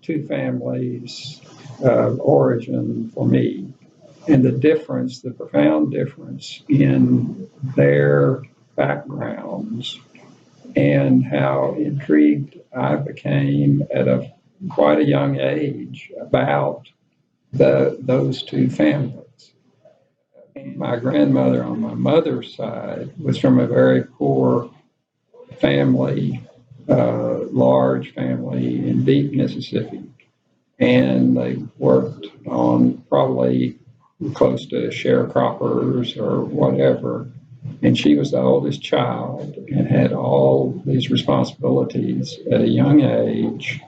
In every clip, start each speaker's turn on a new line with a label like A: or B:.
A: two families of origin for me, and the profound difference in their backgrounds, and how intrigued I became at quite a young age about those two families. My grandmother on my mother's side was from a very poor family, large family in deep Mississippi. And they worked on probably close to sharecroppers or whatever. And she was the oldest child and had all these responsibilities at a young age,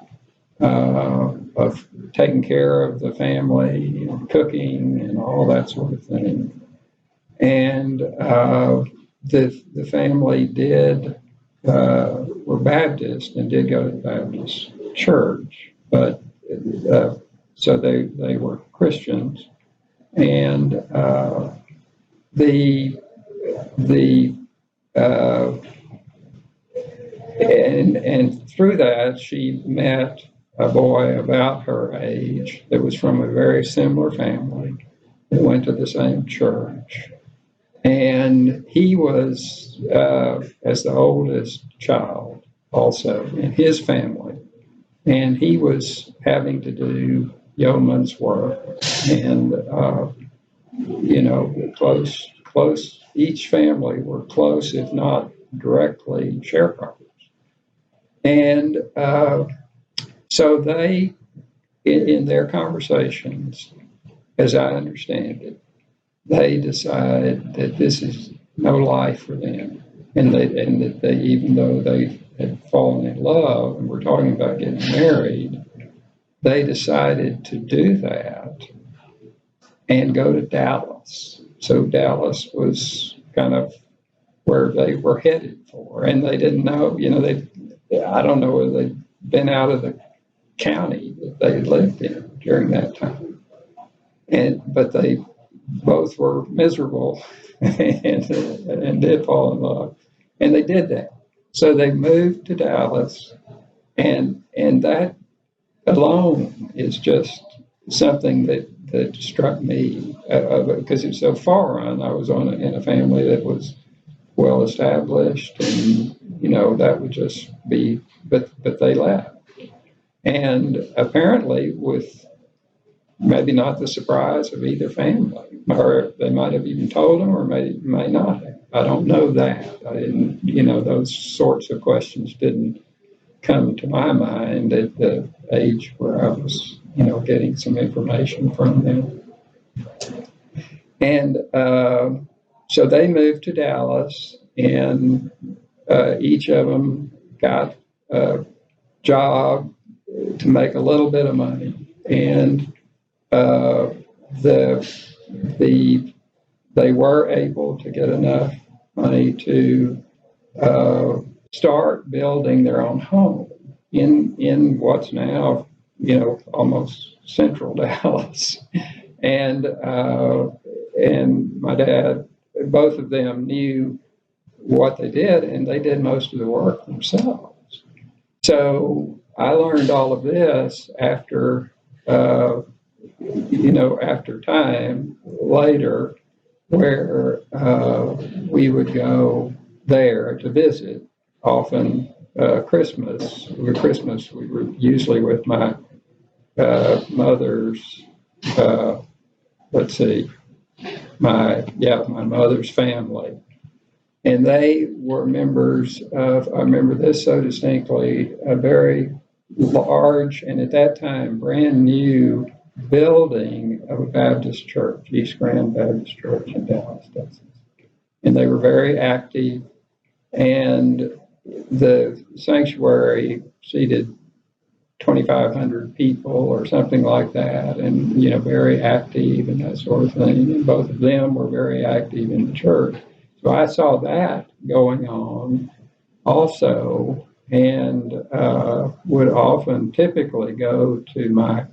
A: of taking care of the family and cooking and all that sort of thing. And the family were Baptist and did go to the Baptist church, but so they were Christians. And and through that, she met a boy about her age that was from a very similar family that went to the same church. And he was, as the oldest child, also in his family. And he was having to do yeoman's work and, close, each family were close, if not directly, sharecroppers. And so they, in their conversations, as I understand it, they decide that this is no life for them, and that they, even though they had fallen in love and were talking about getting married, they decided to do that and go to Dallas. So Dallas was kind of where they were headed for, and they didn't know, I don't know whether they'd been out of the county that they lived in during that time, but they both were miserable and did fall in love, and they did that. So they moved to Dallas, and that alone is just something that struck me, because it's so foreign. I was in a family that was well established, and that would just be. But they left, and apparently with maybe not the surprise of either family, or they might have even told them, or may not have. I don't know that. I didn't. Those sorts of questions didn't come to my mind at the age where I was, getting some information from them. And so they moved to Dallas, and each of them got a job to make a little bit of money, and they were able to get enough money to start building their own home in what's now, almost central Dallas. And my dad, both of them knew what they did, and they did most of the work themselves. So I learned all of this after time later, where we would go there to visit. Often Christmas. Christmas, we were usually with my mother's. My mother's family, and they were members of. I remember this so distinctly. A very large, and at that time brand new, building of a Baptist church, East Grand Baptist Church in Dallas, Texas. And they were very active, and the sanctuary seated 2,500 people or something like that, and very active and that sort of thing. And both of them were very active in the church. So I saw that going on also, and would often typically go to my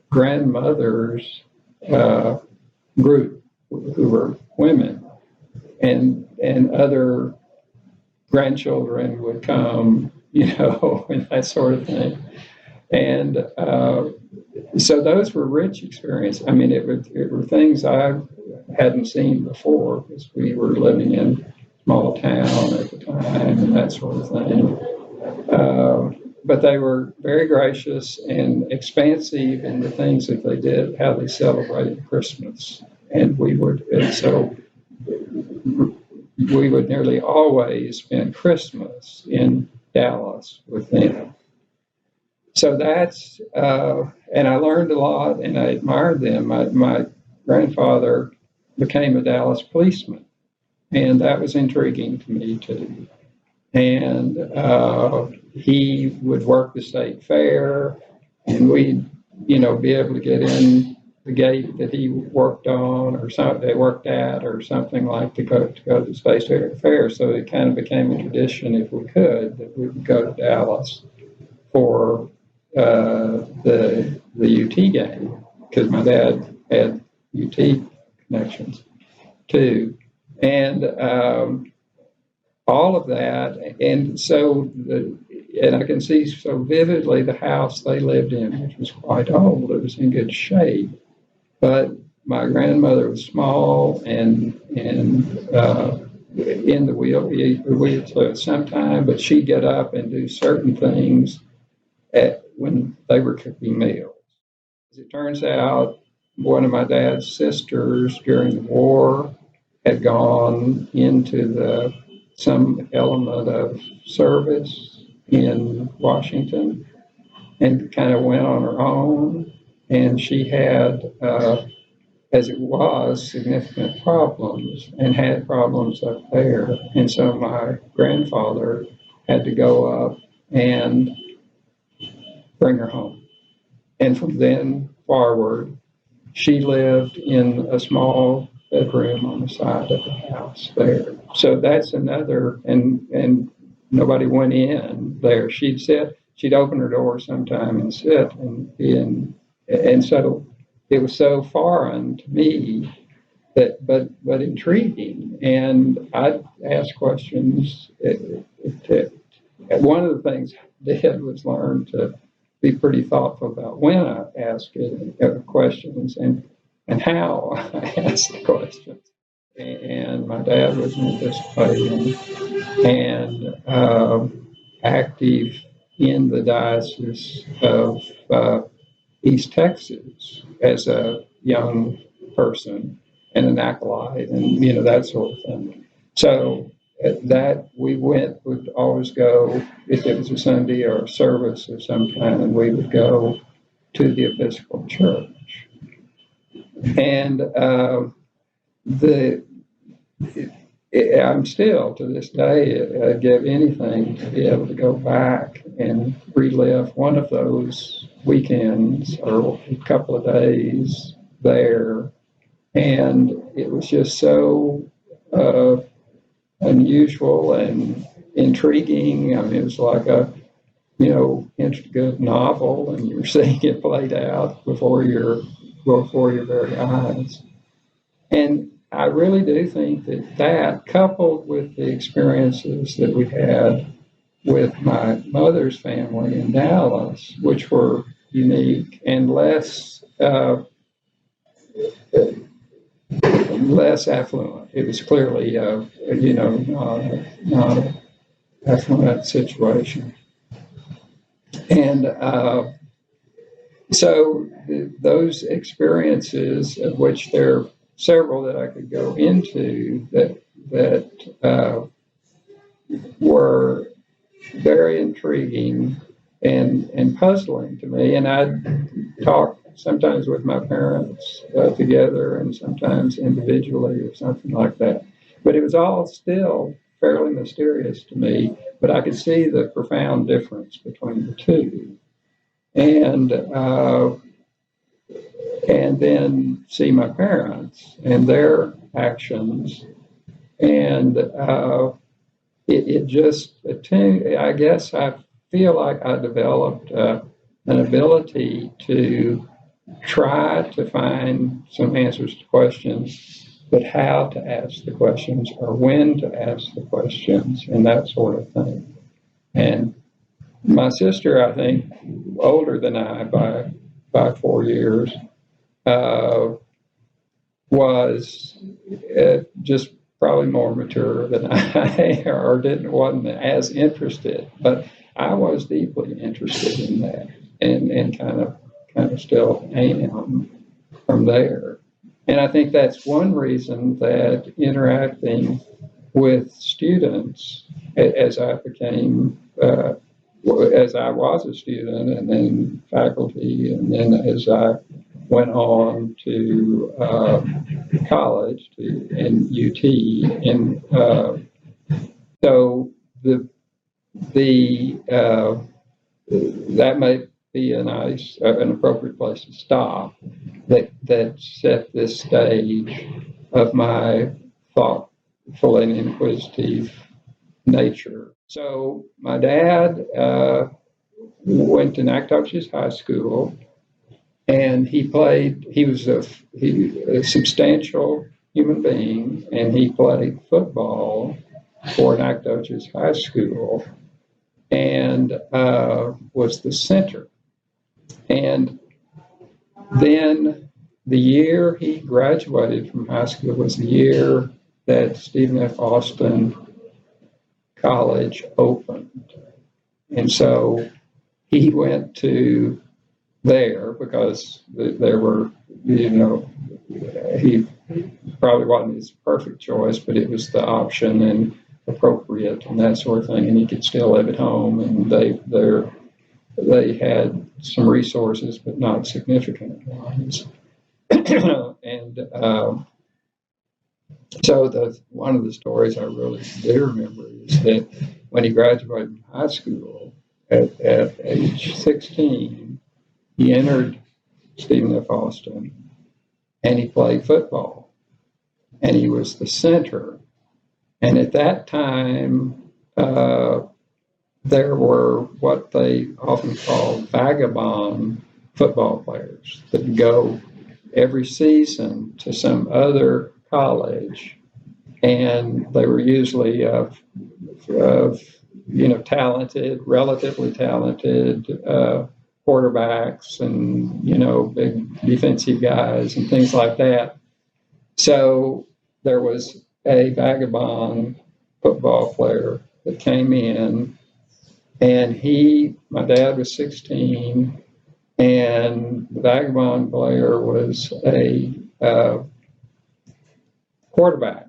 A: grandmother's group, who were women, and other grandchildren would come, and that sort of thing. And so those were rich experiences. I mean, it were things I hadn't seen before because we were living in a small town at the time and that sort of thing. But they were very gracious and expansive in the things that they did, how they celebrated Christmas. And so we would nearly always spend Christmas in Dallas with them. So and I learned a lot and I admired them. My grandfather became a Dallas policeman, and that was intriguing to me too. And he would work the state fair, and we'd, be able to get in the gate that he worked on or something they worked at or something like to go to the state fair. So it kind of became a tradition, if we could, that we would go to Dallas for the UT game, because my dad had UT connections too, and all of that. And so and I can see so vividly the house they lived in, which was quite old. It was in good shape, but my grandmother was small and in the wheelchair sometime, but she'd get up and do certain things when they were cooking meals. As it turns out, one of my dad's sisters during the war had gone into some element of service in Washington and kind of went on her own. And she had, as it was, significant problems and had problems up there. And so my grandfather had to go up and bring her home. And from then forward, she lived in a small bedroom on the side of the house there. So that's another, and nobody went in there. She'd open her door sometime and sit and so it was so foreign to me but intriguing. And I'd ask questions. One of the things I did was learn to be pretty thoughtful about when I ask questions and how I ask the questions. And my dad was anticipating and active in the Diocese of East Texas as a young person and an acolyte and, that sort of thing. So that would always go, if it was a Sunday or a service of some kind, and we would go to the Episcopal Church. And I'm still, to this day, I'd give anything to be able to go back and relive one of those weekends or a couple of days there. And it was just so unusual and intriguing. I mean, it was like a, good novel, and you're seeing it played out before your very eyes. And I really do think that coupled with the experiences that we had with my mother's family in Dallas, which were unique and less affluent. It was clearly, not an affluent situation. And so those experiences, of which there are several that I could go into, that were very intriguing and puzzling to me. And I'd talk sometimes with my parents together and sometimes individually or something like that. But it was all still fairly mysterious to me, but I could see the profound difference between the two. And then see my parents and their actions. And it just, I guess I feel like I developed an ability to try to find some answers to questions, but how to ask the questions or when to ask the questions and that sort of thing. And my sister, I think, older than I by 4 years, was just probably more mature than I, or wasn't as interested. But I was deeply interested in that, and kind of still am from there. And I think that's one reason that interacting with students as I became, as I was a student, and then faculty, and then as I went on to college and UT, and so that may be an appropriate place to stop. That set this stage of my thoughtful and inquisitive nature. So my dad went to Nacogdoches High School, and he was a substantial human being, and he played football for Nacogdoches High School, and was the center. And then the year he graduated from high school was the year that Stephen F. Austin College opened. And so he went to there because there were, he probably wasn't his perfect choice, but it was the option and appropriate and that sort of thing. And he could still live at home, and they had some resources, but not significant ones. And so one of the stories I really do remember is that when he graduated from high school at age 16, he entered Stephen F. Austin, and he played football, and he was the center. And at that time, there were what they often called vagabond football players that would go every season to some other college, and they were usually relatively talented quarterbacks and big defensive guys and things like that. So there was a vagabond football player that came in, and my dad was 16, and the vagabond player was a quarterback.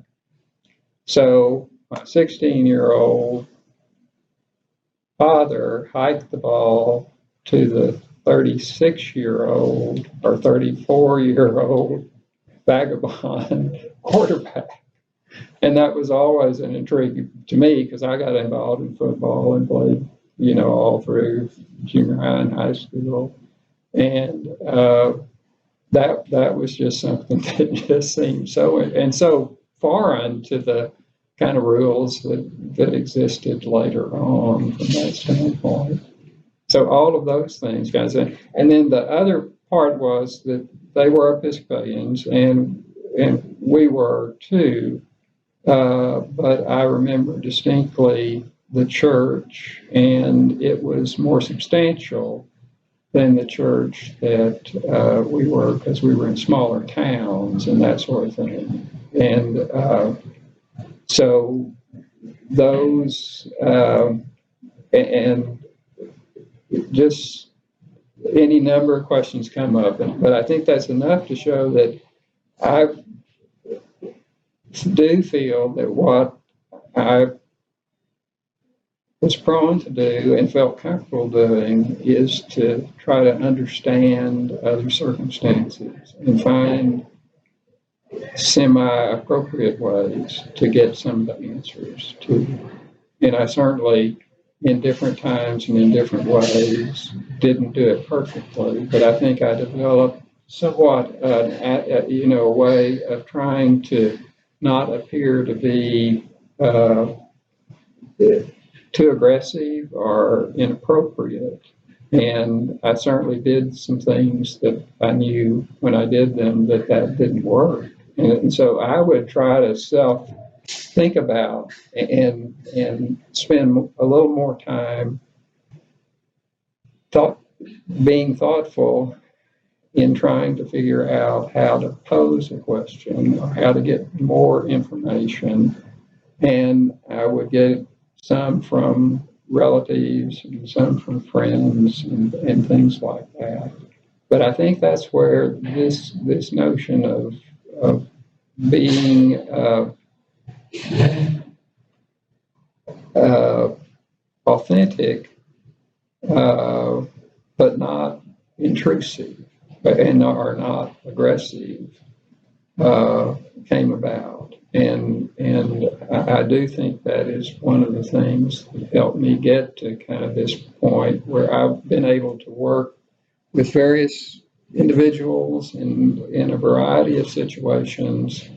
A: So my 16-year-old father hiked the ball to the 36-year-old or 34-year-old vagabond quarterback. And that was always an intrigue to me, because I got involved in football and played, all through junior high and high school. And that was just something that just seemed so foreign to the kind of rules that existed later on from that standpoint. So all of those things, guys. And then the other part was that they were Episcopalians, and we were too. But I remember distinctly the church, and it was more substantial than the church that we were, because we were in smaller towns and that sort of thing. And so those, and just any number of questions come up, but I think that's enough to show that I do feel that what I was prone to do and felt comfortable doing is to try to understand other circumstances and find semi-appropriate ways to get some of the answers to. And I certainly, in different times and in different ways, didn't do it perfectly, but I think I developed somewhat a way of trying to not appear to be too aggressive or inappropriate. And I certainly did some things that I knew when I did them that didn't work. And so I would try to think about and spend a little more time being thoughtful in trying to figure out how to pose a question or how to get more information. And I would get some from relatives and some from friends and things like that. But I think that's where this notion of being authentic, but not intrusive, and are not aggressive, came about. And I do think that is one of the things that helped me get to kind of this point where I've been able to work with various individuals in a variety of situations,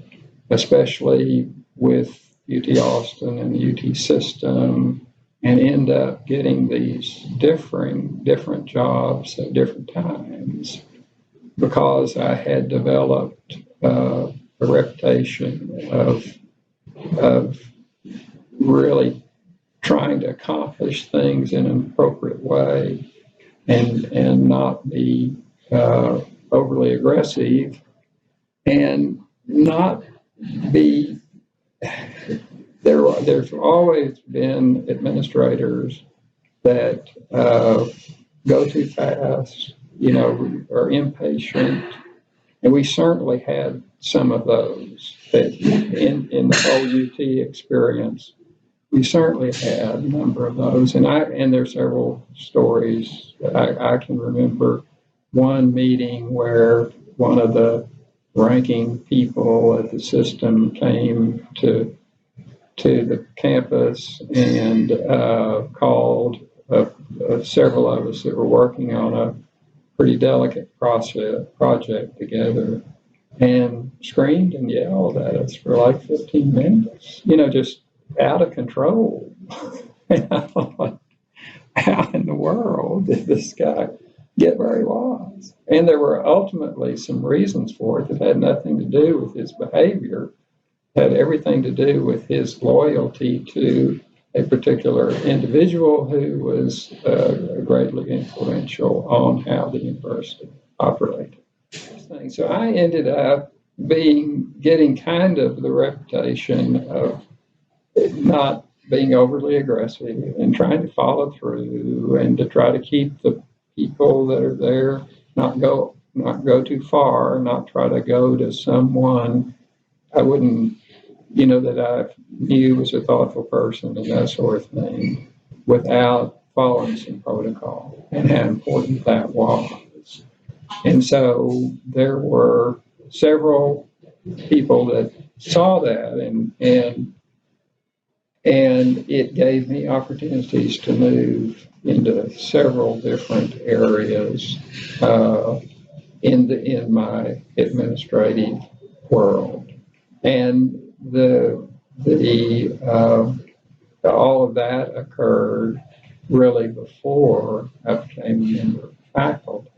A: especially with UT Austin and the UT system, and end up getting these different jobs at different times because I had developed a reputation of really trying to accomplish things in an appropriate way and not be overly aggressive and not be there's always been administrators that go too fast, are impatient, and we certainly had some of those that in the whole UT experience. We certainly had a number of those, and there's several stories that I can remember. One meeting where one of the ranking people at the system came to the campus and called several of us that were working on a pretty delicate project together and screamed and yelled at us for like 15 minutes, just out of control. And I thought, how in the world did this guy get where he was? And there were ultimately some reasons for it that had nothing to do with his behavior, had everything to do with his loyalty to a particular individual who was greatly influential on how the university operated. So I ended up getting kind of the reputation of not being overly aggressive and trying to follow through and to try to keep the people that are there, not go too far, not try to go to someone I wouldn't, that I knew was a thoughtful person and that sort of thing, without following some protocol and how important that was. And so there were several people that saw that and it gave me opportunities to move into several different areas in my administrative world. And all of that occurred really before I became a member of the faculty.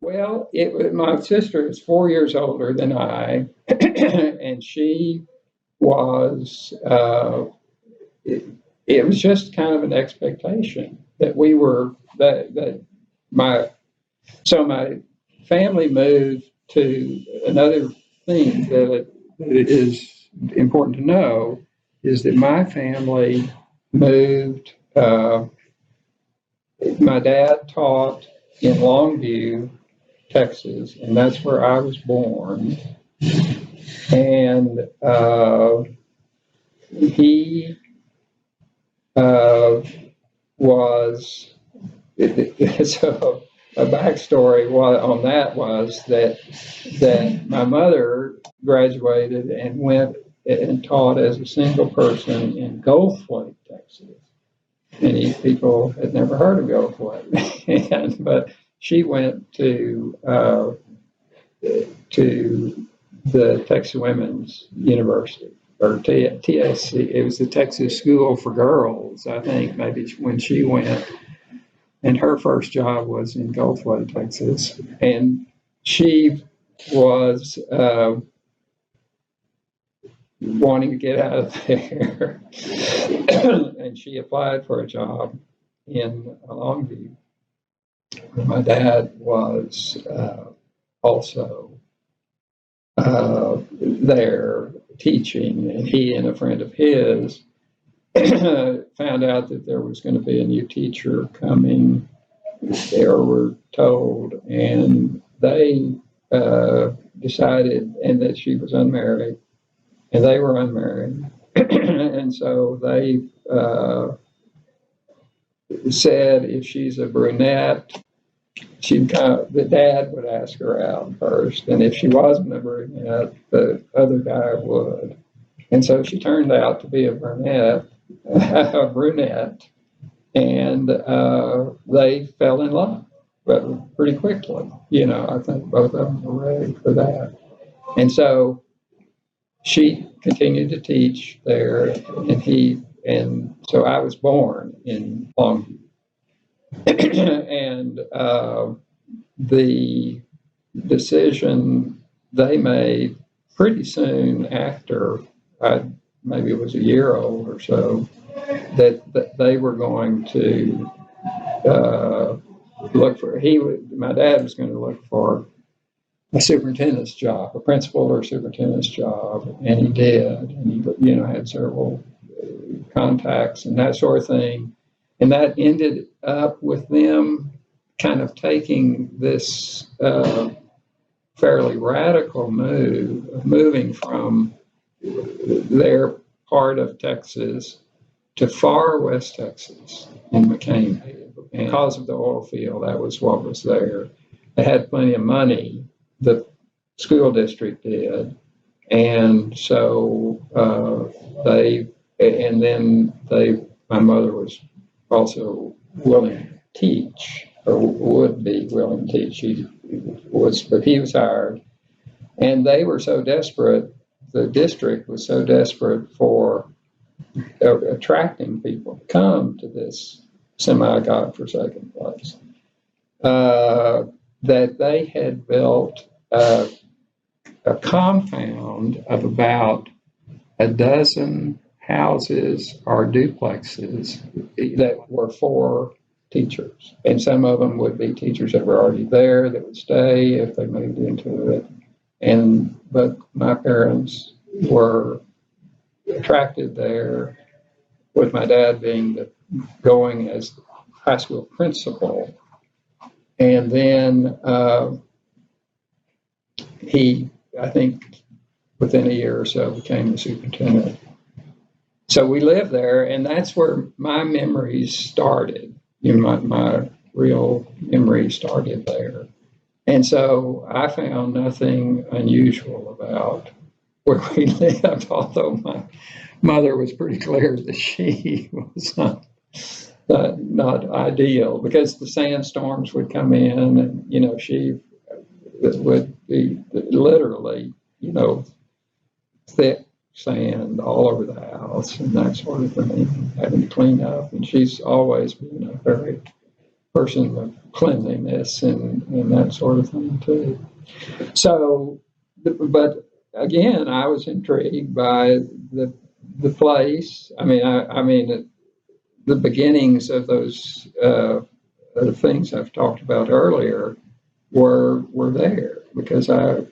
A: Well, my sister is 4 years older than I, and she was, it was just kind of an expectation that we were, that my family moved to another thing that is important to know is that my family moved, my dad taught in Longview, Texas, and that's where I was born. And he was, so a backstory on that was that my mother graduated and went and taught as a single person in Goldthwaite, Texas. Many people had never heard of Goldthwaite, but she went to the Texas Women's University, or TSC. It was the Texas School for Girls, I think, maybe when she went. And her first job was in Goldthwaite, Texas. And she was wanting to get out of there. And she applied for a job in Longview. My dad was also there teaching, and he and a friend of his found out that there was going to be a new teacher coming, or were told, and they decided, and that she was unmarried, and they were unmarried, and so they said if she's a brunette, the dad would ask her out first, and if she wasn't a brunette, the other guy would. And so she turned out to be a brunette, and they fell in love, but pretty quickly. I think both of them were ready for that. And so she continued to teach there, and so I was born in Longview. And the decision they made pretty soon after, maybe it was a year old or so, that they were going to my dad was going to look for a superintendent's job, a principal or superintendent's job, and he did, and he had several contacts and that sort of thing, and that ended up with them kind of taking this fairly radical move of moving from their part of Texas to far west Texas in McCain. And because of the oil field, that was what was there. They had plenty of money, the school district did, and so my mother was also willing to teach, or would be willing to teach. But he was hired, and they were so desperate. The district was so desperate for attracting people to come to this semi-godforsaken place that they had built a compound of about a dozen houses or duplexes that were for teachers. And some of them would be teachers that were already there that would stay if they moved into it. But my parents were attracted there, with my dad going as high school principal. And then he, I think, within a year or so, became the superintendent. So we lived there, and that's where my memories started. My real memories started there. And so I found nothing unusual about where we lived, although my mother was pretty clear that she was not ideal, because the sandstorms would come in, and she would be literally thick sand all over the house and that sort of thing, having to clean up. And she's always been a very person of cleanliness and that sort of thing too. So, but again, I was intrigued by the place. I mean, the beginnings of those the things I've talked about earlier were there, because I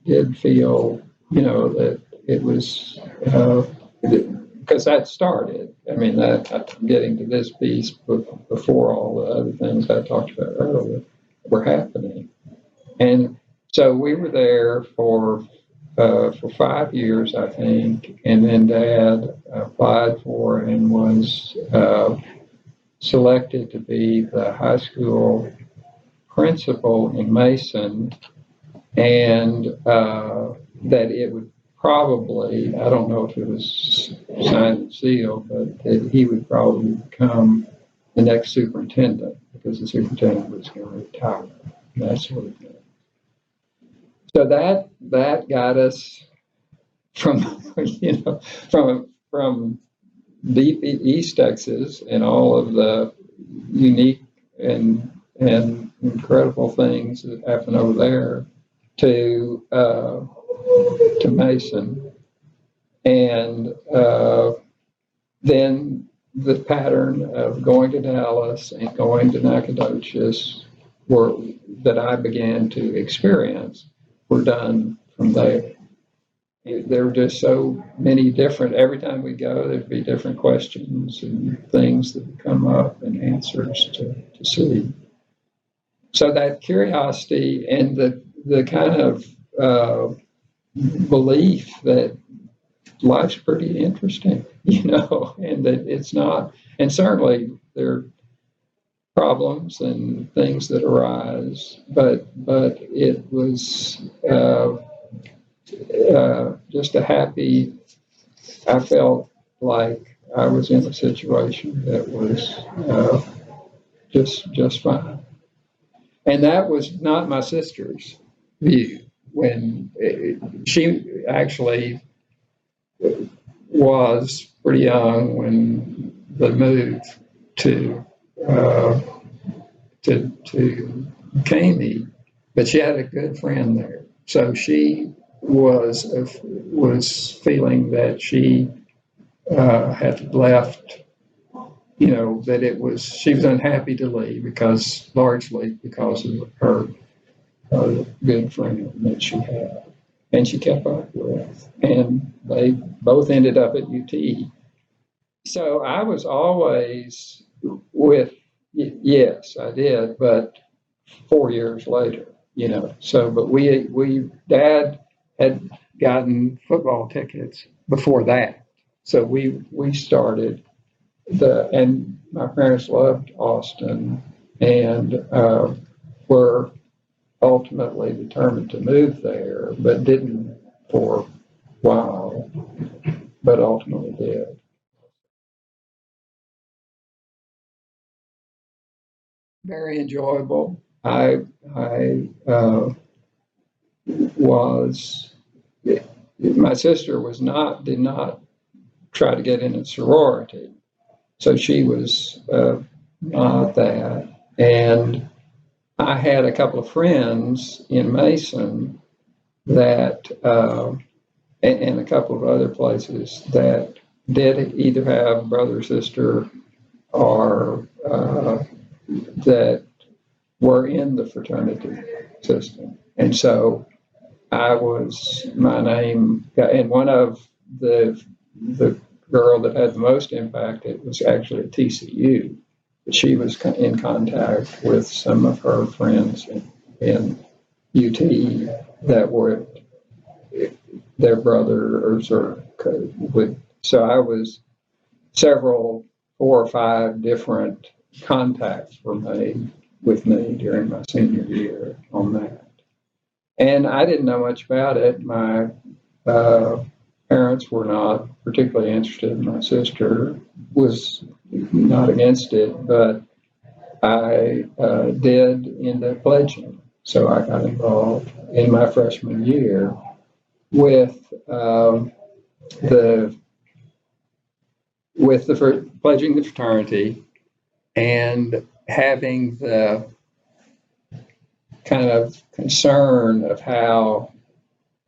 A: did feel that it was because that started. I mean, that I'm getting to this piece before all the other things I talked about earlier were happening, and so we were there for 5 years, I think, and then Dad applied for and was selected to be the high school principal in Mason, and that it would probably, I don't know if it was signed and sealed, but that he would probably become the next superintendent, because the superintendent was going to retire, that sort of thing. So that got us from from deep East Texas and all of the unique and incredible things that happen over there to Mason. And then the pattern of going to Dallas and going to Nacogdoches that I began to experience were done from there. There were just so many different, every time we go, there'd be different questions and things that would come up and answers to see. So that curiosity and the kind of belief that life's pretty interesting, and that it's not, and certainly there are problems and things that arise, but it was just I felt like I was in a situation that was just fine. And that was not my sister's view when she actually was pretty young when the move to Caney, but she had a good friend there, so she was feeling that she had left. That she was unhappy to leave largely because of her good friend that she had, and she kept up with, and they both ended up at UT. So I was always yes, I did, but 4 years later, So, but Dad had gotten football tickets before that, so we started and my parents loved Austin and were ultimately determined to move there, but didn't for a while, but ultimately did. Very enjoyable. I was, my sister did not try to get in a sorority, so she was not that. And I had a couple of friends in Mason that, and a couple of other places that did either have brother or sister or that were in the fraternity system. And so my name, and one of the girl that had the most impact, it was actually at TCU. But she was in contact with some of her friends in UT that were their brothers or would. So I was 4 or 5 different contacts were made with me during my senior year on that. And I didn't know much about it. My parents were not particularly interested. My sister was not against it, but I did end up pledging. So I got involved in my freshman year with pledging the fraternity and having the kind of concern of how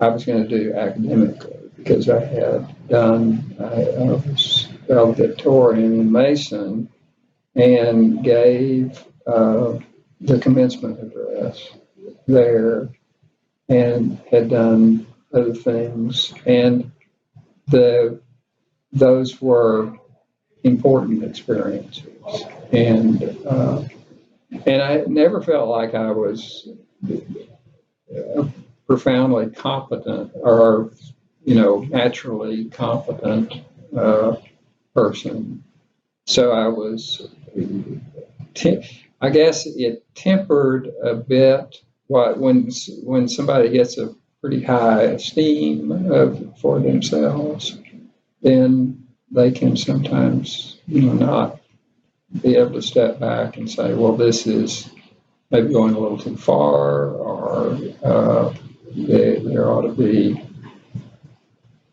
A: I was going to do academically, because I had done, I was valedictorian in Mason and gave the commencement address there and had done other things. And those were important experiences. And I never felt like I was a profoundly competent or, naturally competent person. So I was, I guess it tempered a bit when somebody gets a pretty high esteem for themselves, then they can sometimes, not be able to step back and say, well, this is maybe going a little too far, or there ought to be,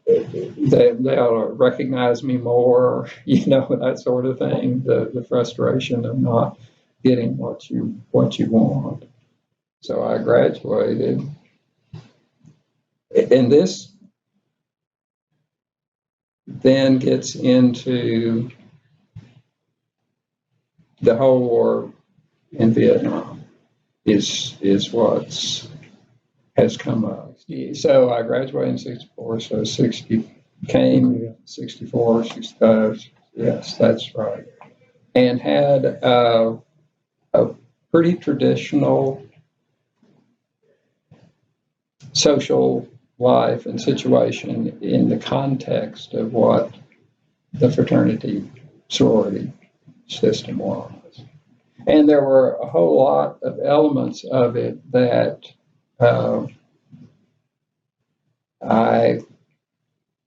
A: they ought to recognize me more, that sort of thing, the frustration of not getting what you want. So I graduated, and this then gets into the whole war in Vietnam is what has come up. So I graduated in 64, so 60 came 64, 65. Yes, that's right. And had a pretty traditional social life and situation in the context of what the fraternity sorority system was. And there were a whole lot of elements of it that I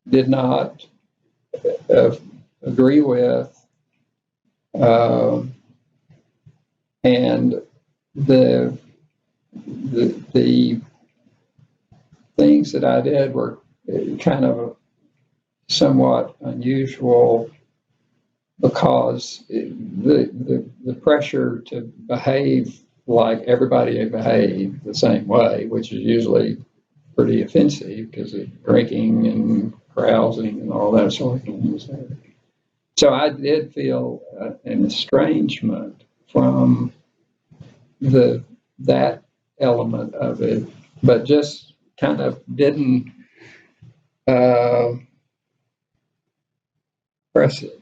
A: did not agree with, and the things that I did were kind of somewhat unusual because the pressure to behave like everybody behaved the same way, which is usually pretty offensive because of drinking and carousing and all that sort of things. So I did feel an estrangement from that element of it, but just kind of didn't press it.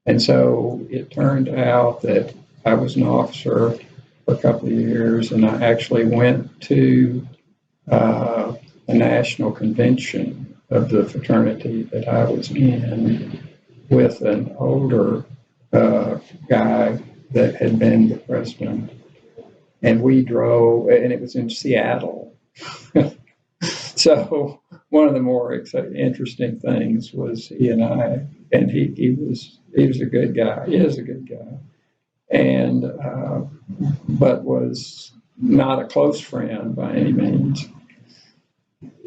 A: And so it turned out that I was an officer for a couple of years, and I actually went to a national convention of the fraternity that I was in with an older guy that had been the president. And we drove, and it was in Seattle. So one of the more interesting things was he and I, and he was a good guy. He is a good guy, and but was not a close friend by any means.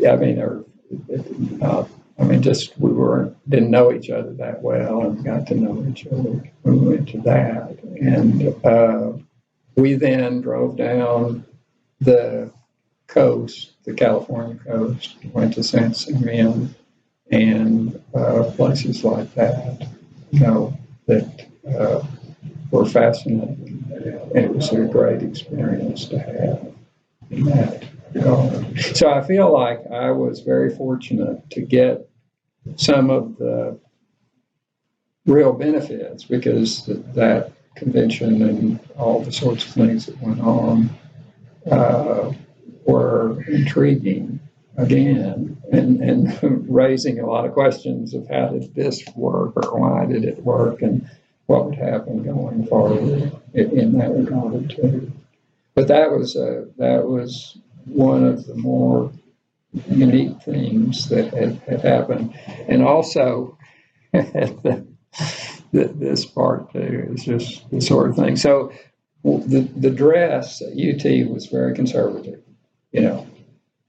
A: I mean, just we didn't know each other that well, and got to know each other when we went to that, and we then drove down the coast, the California coast, went to San Simeon and places like that, that were fascinating. And it was a great experience to have in that regard. So I feel like I was very fortunate to get some of the real benefits because that convention and all the sorts of things that went on were intriguing again, and raising a lot of questions of how did this work, or why did it work, and what would happen going forward in that regard too. But that was one of the more unique things that had happened, and also this part too is just the sort of thing. So the dress at UT was very conservative,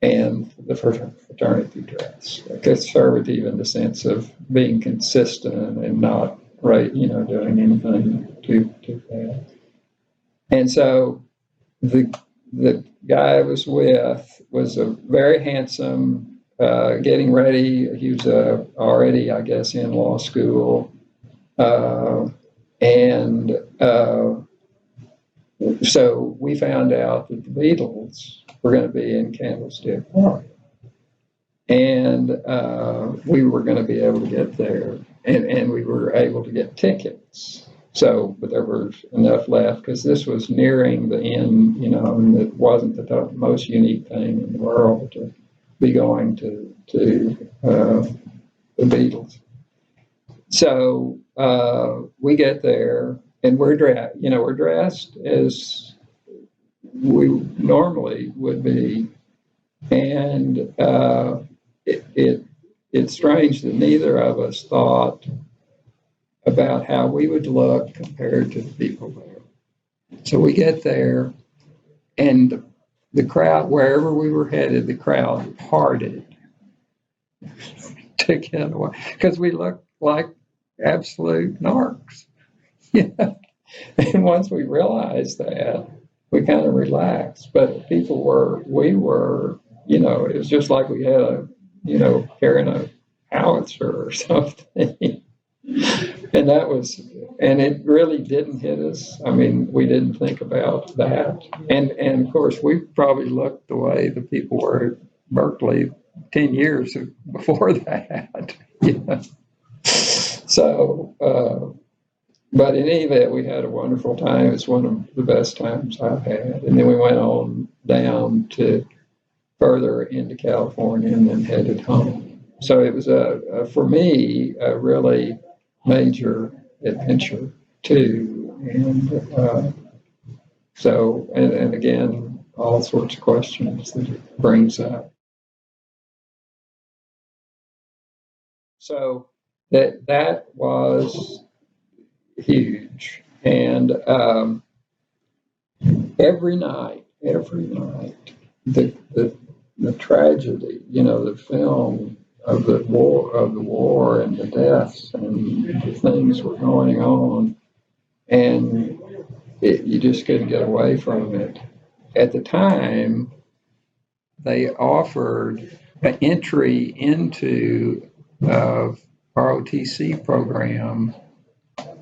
A: and the fraternity dress, conservative in the sense of being consistent and not doing anything too bad. And so the guy I was with was a very handsome, getting ready. He was already, I guess, in law school, and so we found out that the Beatles were going to be in Candlestick Park, and we were going to be able to get there, and we were able to get tickets. So, but there was enough left because this was nearing the end, and it wasn't the most unique thing in the world to be going to the Beatles. So we get there, and we're dressed as we normally would be, and it's strange that neither of us thought about how we would look compared to the people there. So we get there, and the crowd, wherever we were headed, the crowd parted to get away because we looked like absolute narcs. And once we realized that, we kind of relaxed. But we were, it was just like we had carrying howitzer or something. And it really didn't hit us. I mean, we didn't think about that. And of course, we probably looked the way the people were at Berkeley 10 years before that. You know? So, but in any event, we had a wonderful time. It's one of the best times I've had. And then we went on down to further into California and then headed home. So it was for me, a really major adventure too. And and again, all sorts of questions that it brings up. So that was huge. And every night, the tragedy, the film of the war and the deaths and the things were going on, and you just couldn't get away from it. At the time, they offered an entry into ROTC program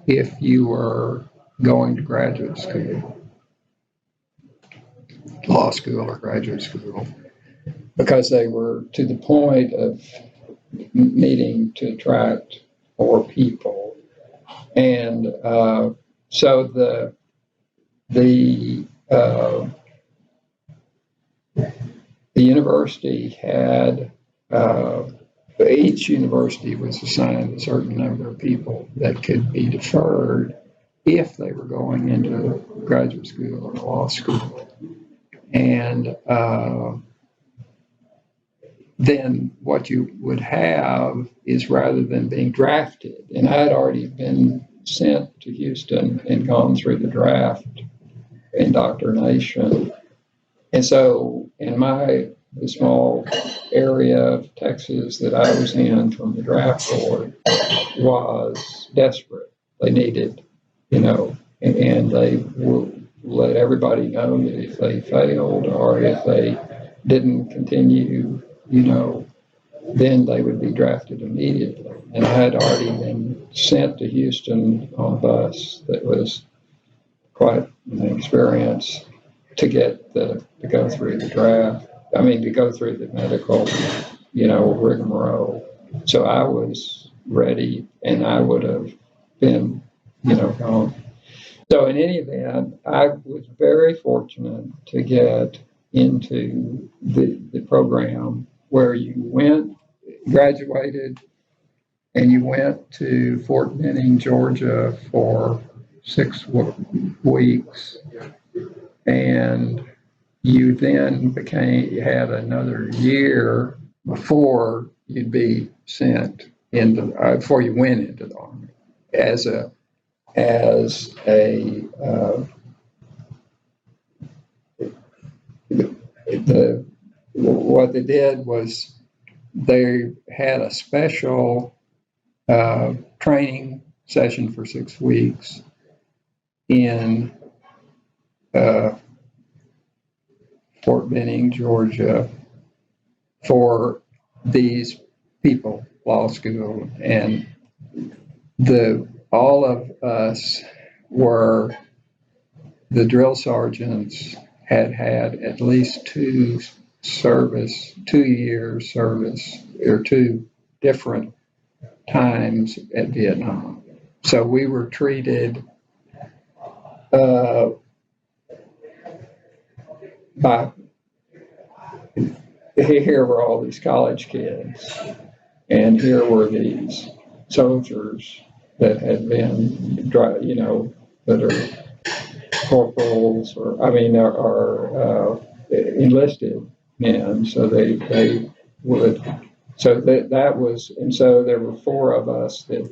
A: if you were going to graduate school, law school or graduate school, because they were to the point of needing to attract more people. And so the university had each university was assigned a certain number of people that could be deferred if they were going into graduate school or law school. And then what you would have is, rather than being drafted, and I had already been sent to Houston and gone through the draft indoctrination. And so in the small area of Texas that I was in from the draft board was desperate. They needed, and they would let everybody know that if they failed or if they didn't continue, then they would be drafted immediately. And I had already been sent to Houston on a bus that was quite an experience to go through the draft. I mean, to go through the medical, rigmarole. So I was ready, and I would have been, gone. So in any event, I was very fortunate to get into the program where you graduated, and you went to Fort Benning, Georgia for 6 weeks, and you then had another year before you'd be sent before you went into the Army what they did was they had a special training session for 6 weeks in Fort Benning, Georgia, for these people, law school, and all of us the drill sergeants had at least 2 years service, or 2 different times at Vietnam. So we were treated here were all these college kids, and here were these soldiers that had been, that are corporals, are enlisted men. So they would. So that was, and so there were 4 of us that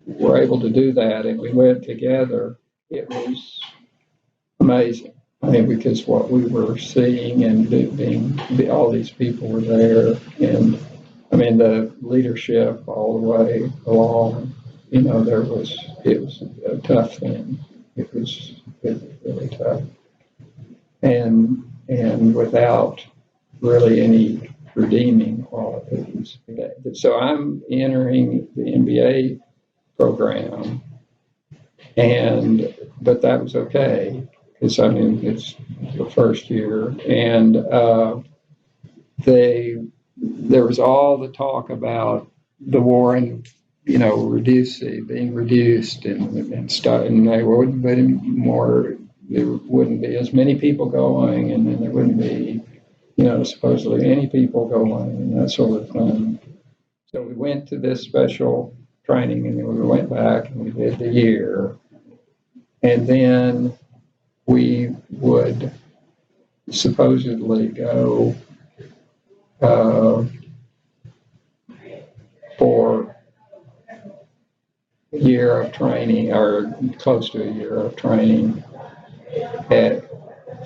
A: were able to do that, and we went together. It was amazing. Because what we were seeing and doing, all these people were there, and the leadership all the way along, it was a tough thing. It was really tough, and without really any redeeming quality. games. So I'm entering the NBA program, but that was okay because it's the first year, and there was all the talk about the war and being reduced and stuff, and there wouldn't be more. There wouldn't be as many people going, and then there wouldn't be, supposedly any people going and that sort of thing. So we went to this special training, and then we went back and we did the year, and then we would supposedly go for a year of training, or close to a year of training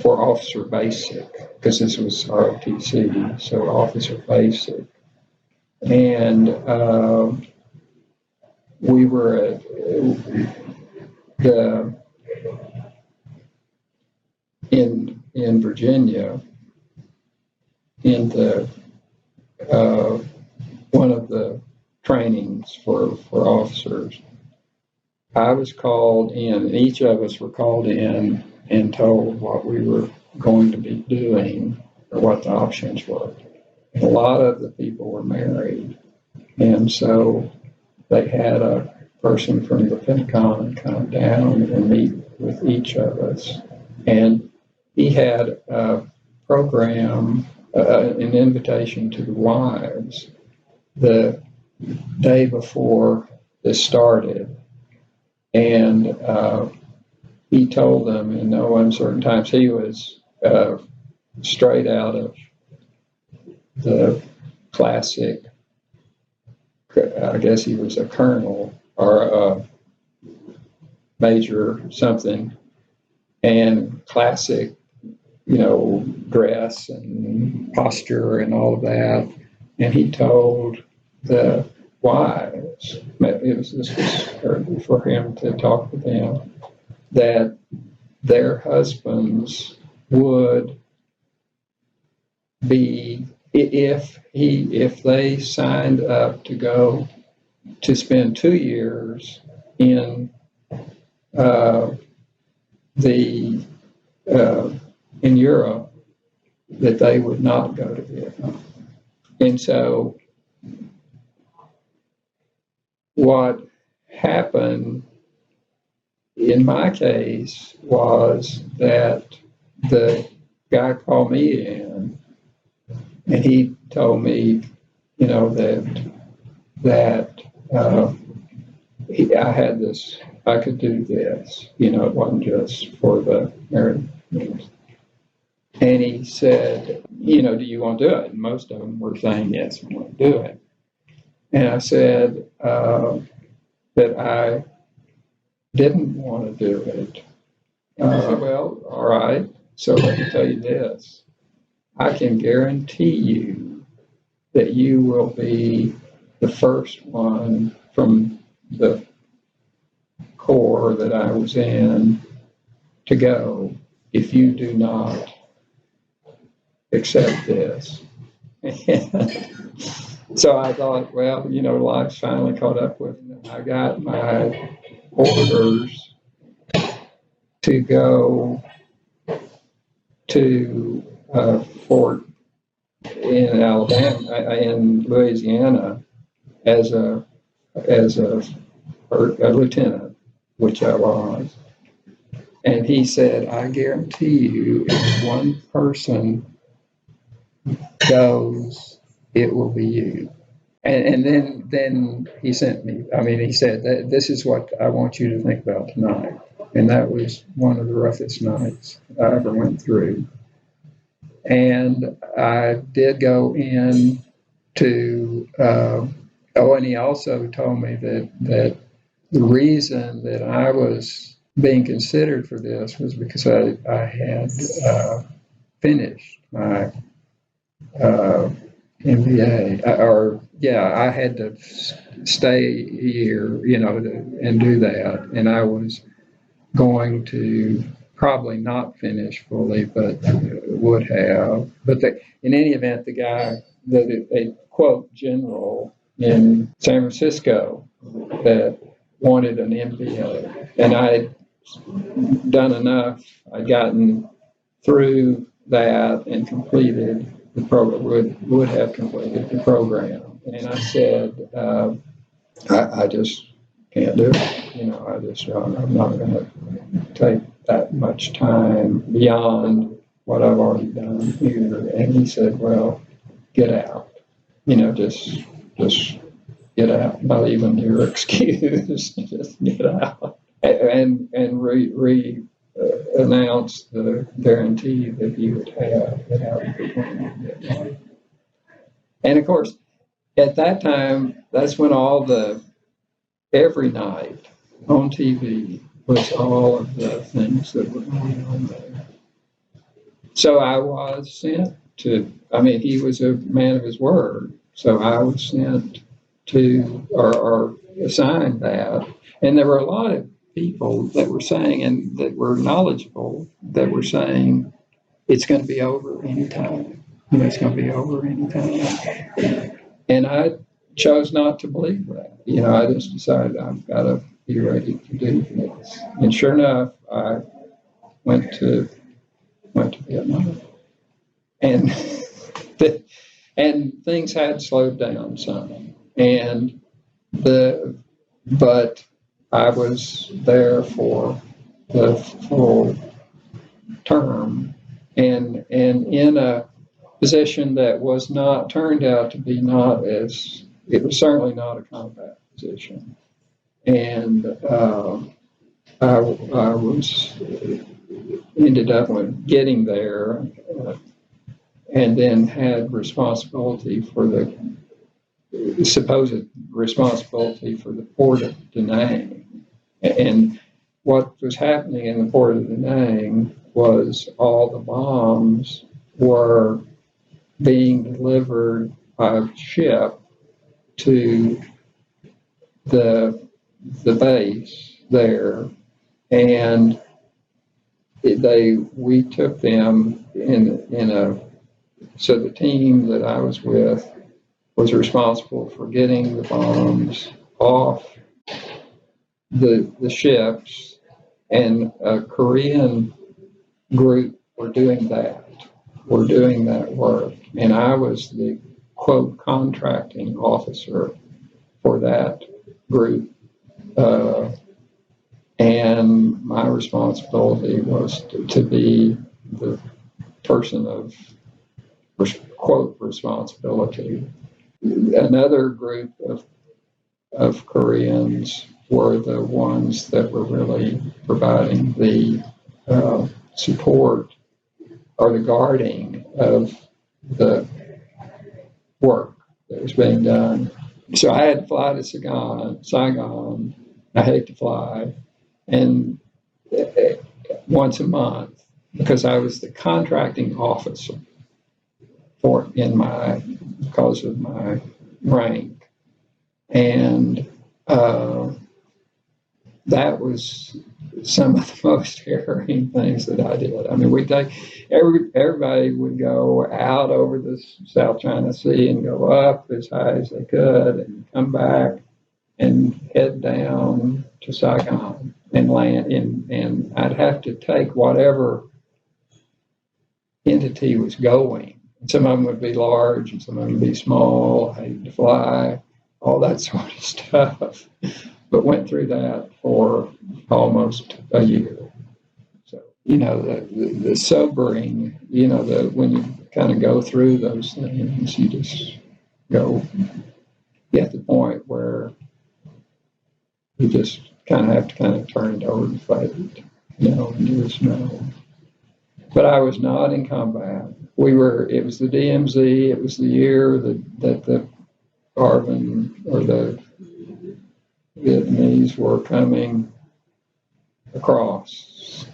A: for officer basic, because this was ROTC, so officer basic. And we were at in Virginia, in the one of the trainings for officers. I was called in, and each of us were called in and told what we were going to be doing or what the options were. A lot of the people were married, and so they had a person from the Pentagon come down and meet with each of us. And he had a program, an invitation to the wives the day before this started. And he told them in no uncertain terms, he was straight out of the classic, I guess he was a colonel or a major something, and classic, dress and posture and all of that. And he told the wives, this was for him to talk with them, that their husbands would be, if they signed up to go to spend 2 years in in Europe, that they would not go to Vietnam. And so what happened in my case was that the guy called me in, and he told me, that I had this, I could do this, it wasn't just for the married. And he said, do you want to do it? And most of them were saying, yes, I want to do it. And I said that I didn't want to do it. I said, well, all right. So let me tell you this. I can guarantee you that you will be the first one from the corps that I was in to go if you do not accept this. So I thought, well, life's finally caught up with me. I got my orders to go to Fort in Alabama, in Louisiana, as a lieutenant, which I was. And he said, I guarantee you, if one person goes, it will be you. And then he sent me, he said, this is what I want you to think about tonight. And that was one of the roughest nights I ever went through. And I did go in to, and he also told me that the reason that I was being considered for this was because I had finished my MBA, I had to stay here, and do that. And I was going to probably not finish fully, but would have. But in any event, the guy, they quote general in San Francisco that wanted an MBA, and I had done enough. I'd gotten through that and completed the program, would have completed the program. And I said, I just can't do it. I'm not going to take that much time beyond what I've already done here. And he said, well, get out. Just get out. Not even your excuse. Just get out. And announced the guarantee that you would have And of course, at that time, that's when every night on TV was all of the things that were going on there. So I was sent to, he was a man of his word. So I was sent to, or assigned that. And there were a lot of people that were saying, and that were knowledgeable, that were saying, it's going to be over anytime. It's going to be over anytime. And I chose not to believe that. I just decided I've got to be ready to do this. And sure enough, I went to Vietnam. And and things had slowed down some. But I was there for the full term, and in a position that was not, turned out to be not as, it was certainly not a combat position. And I was, ended up getting there, and then had responsibility for the supposed responsibility for the port of Da Nang. And what was happening in the port of Da Nang was all the bombs were being delivered by ship to the base there, and we took them so the team that I was with was responsible for getting the bombs off the ships, and a Korean group were doing that work. And I was the quote contracting officer for that group. And my responsibility was to be the person of quote responsibility. Another group of Koreans were the ones that were really providing the support or the guarding of the work that was being done. So I had to fly to Saigon. I hate to fly, and once a month, because I was the contracting officer because of my rank, and that was some of the most harrowing things that I did. We'd take everybody would go out over the South China Sea and go up as high as they could, and come back and head down to Saigon and land. And I'd have to take whatever entity was going. Some of them would be large, and some of them would be small. I hated to fly, all that sort of stuff. But went through that for almost a year. So, the sobering, when you kind of go through those things, you just get to the point where you just kind of have to turn it over to fate, and just know. But I was not in combat. It was the DMZ, it was the year that the ARVN or the Vietnamese were coming across,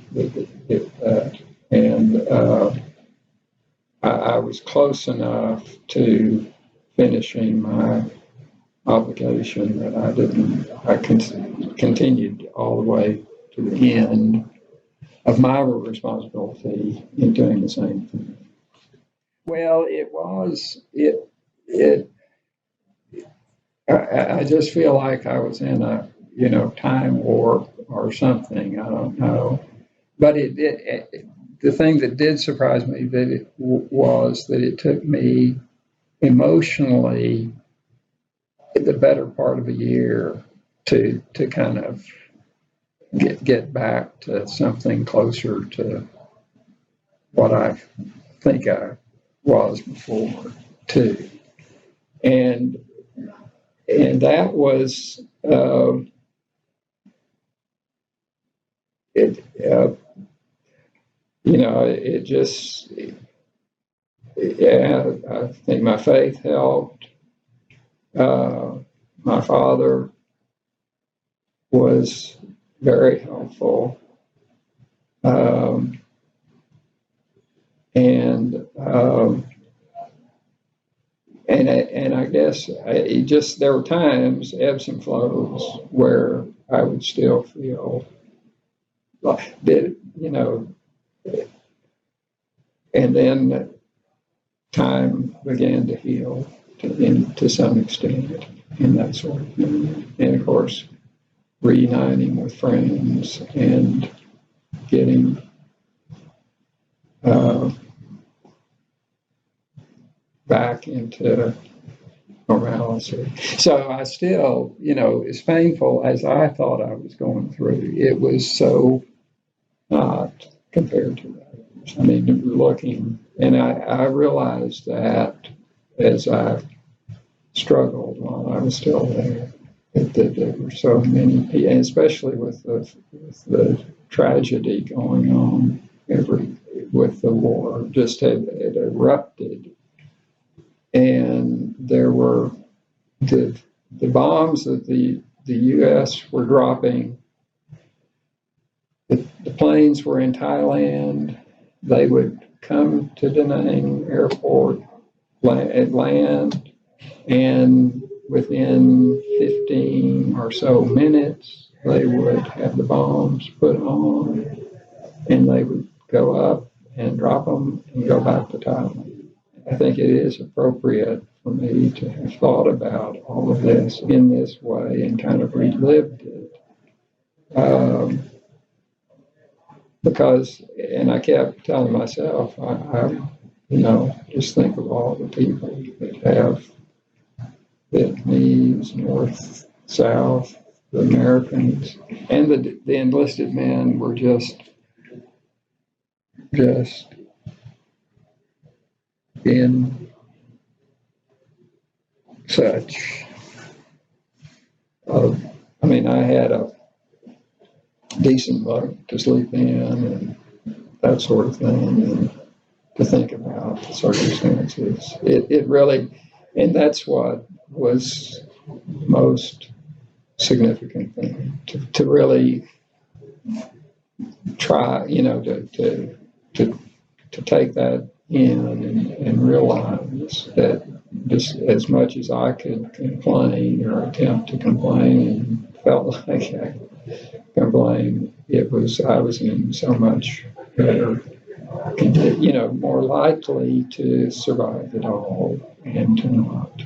A: and I was close enough to finishing my obligation that I continued all the way to the end of my responsibility in doing the same thing. Well, it I just feel like I was in a, time warp or something. I don't know. But the thing that did surprise me was that it took me emotionally the better part of a year to kind of get back to something closer to what I think I was before too. And that was it. It just, yeah. I think my faith helped. My father was very helpful, and I guess there were times, ebbs and flows, where I would still feel like and then time began to heal to some extent, and that sort of thing. And of course, reuniting with friends and getting back into normalcy. So I still, as painful as I thought I was going through, it was so not compared to others. I mean, looking, and I realized that as I struggled while I was still there, that there were so many people, especially with the tragedy going on with the war, just had erupted. And there were the bombs that the U.S. were dropping. The planes were in Thailand. They would come to Da Nang Airport, land, and within 15 or so minutes, they would have the bombs put on, and they would go up and drop them and go back to Thailand. I think it is appropriate for me to have thought about all of this in this way and kind of relived it. Because, and I kept telling myself, I just think of all the people that have Vietnamese, North, South, the Americans, and the enlisted men were just in such. I had a decent bunk to sleep in and that sort of thing, and to think about the circumstances. It really, and that's what was the most significant thing, to really try, to take that in and realize that just as much as I could complain or attempt to complain and felt like I complained, I was in so much better, more likely to survive it all and to not